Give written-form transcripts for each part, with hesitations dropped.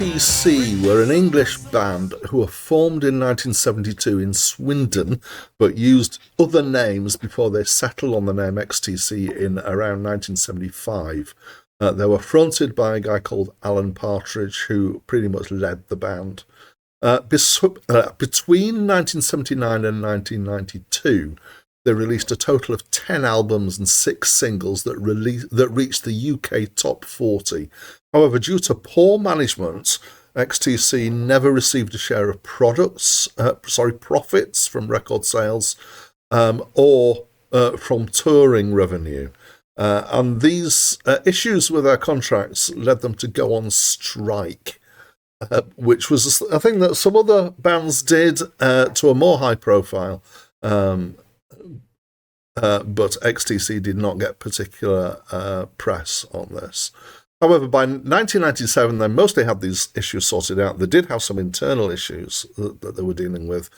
XTC were an English band who were formed in 1972 in Swindon, but used other names before they settled on the name XTC in around 1975. They were fronted by a guy called Alan Partridge, who pretty much led the band. Between 1979 and 1992, they released a total of 10 albums and 6 singles that reached the UK top 40. However, due to poor management, XTC never received a share of profits from record sales or from touring revenue. And these issues with their contracts led them to go on strike, which was a thing that some other bands did to a more high profile. But XTC did not get particular press on this. However, by 1997, they mostly had these issues sorted out. They did have some internal issues that they were dealing with,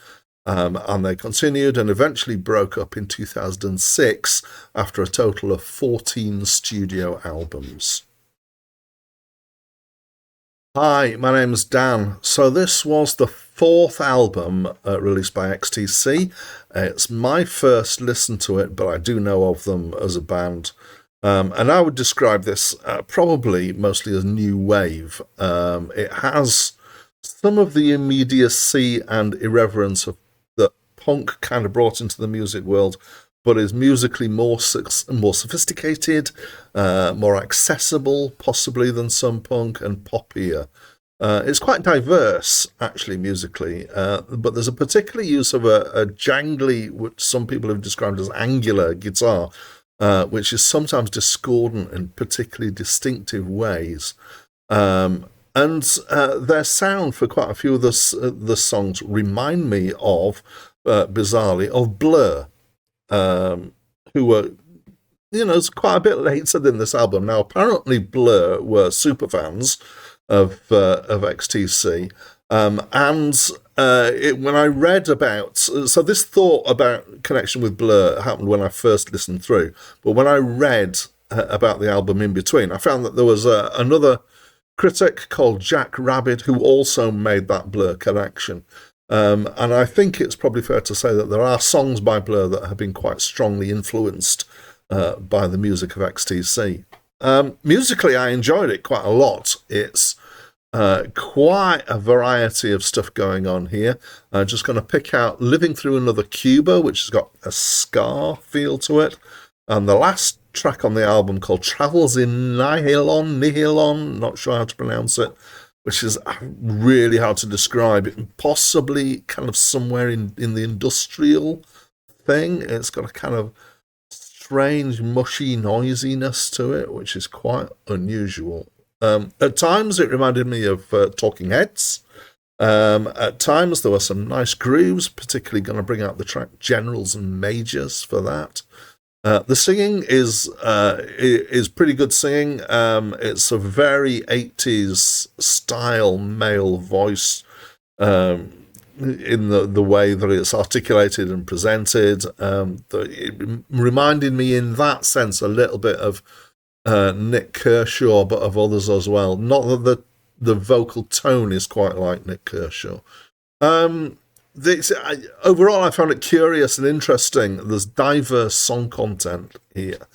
and they continued and eventually broke up in 2006 after a total of 14 studio albums. Hi, my name's Dan. So this was the 4th album released by XTC. It's my first listen to it, but I do know of them as a band. And I would describe this probably mostly as new wave. It has some of the immediacy and irreverence of that punk kind of brought into the music world, but is musically more sophisticated, more accessible, possibly, than some punk, and poppier. It's quite diverse, actually, musically, but there's a particular use of a jangly, which some people have described as angular guitar, which is sometimes discordant in particularly distinctive ways. And their sound for quite a few of the songs remind me of, bizarrely, of Blur. Who were, it's quite a bit later than this album. Now, apparently Blur were super fans of XTC, when I read about, so this thought about connection with Blur happened when I first listened through, but when I read about the album in between, I found that there was another critic called Jack Rabbit who also made that Blur connection. And I think it's probably fair to say that there are songs by Blur that have been quite strongly influenced by the music of XTC. Musically, I enjoyed it quite a lot. It's quite a variety of stuff going on here. I'm just going to pick out Living Through Another Cuba, which has got a ska feel to it. And the last track on the album called Travels in Nihilon, not sure how to pronounce it, which is really hard to describe. It possibly kind of somewhere in the industrial thing. It's got a kind of strange, mushy noisiness to it, which is quite unusual. At times, it reminded me of Talking Heads. At times, there were some nice grooves, particularly going to bring out the track Generals and Majors for that. The singing is pretty good singing. It's a very 80s style male voice in the way that it's articulated and presented. It reminded me in that sense a little bit of Nick Kershaw, but of others as well. Not that the vocal tone is quite like Nick Kershaw. Overall, I found it curious and interesting. There's diverse song content here.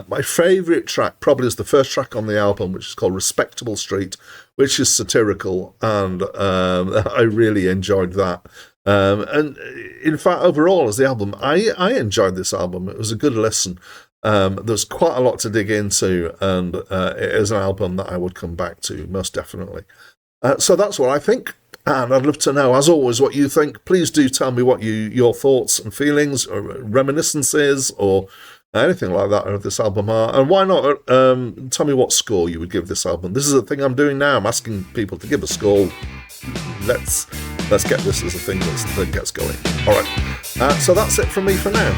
My favourite track probably is the first track on the album, which is called Respectable Street, which is satirical, and I really enjoyed that. And in fact, overall, as the album, I enjoyed this album. It was a good listen. There's quite a lot to dig into, and it is an album that I would come back to, most definitely. So that's what I think. And I'd love to know, as always, what you think. Please do tell me what your thoughts and feelings or reminiscences or anything like that of this album are. And why not tell me what score you would give this album. This is a thing I'm doing now. I'm asking people to give a score. Let's get this as a thing that gets going. All right. So that's it from me for now.